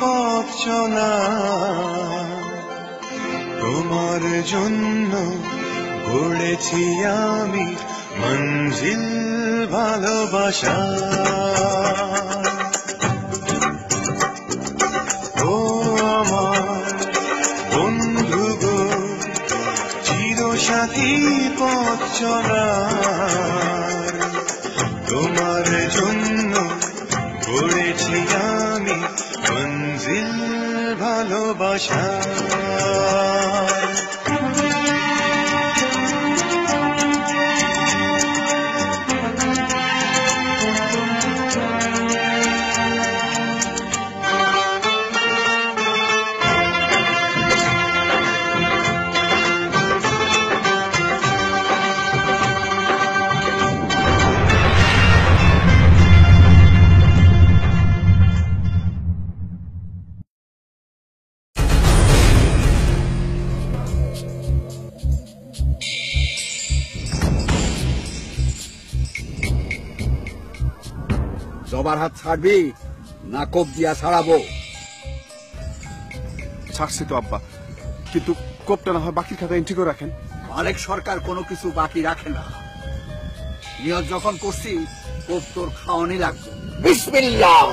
পথ চলা তোমার জন্য গড়েছি আমি মঞ্জিল ভালোবাসা। ও আমার বন্ধু গো, চিরসাথী পথ চলা তোমার জন্য গড়েছি আমি মঞ্জিল ভালোবাসা। জবার হাত ছাড়বি না কোপ দিয়া ছাড়াবো? ছাড়ছি তো আব্বা, কিন্তু কোপটা না হয় বাকির খাতা এন্ট্রি করে রাখেন। অনেক সরকার কোনো কিছু বাকি রাখে না। নিয়ত যখন করছি কোপ তোর খাওয়ানি লাগবে। বিসমিল্লাহ।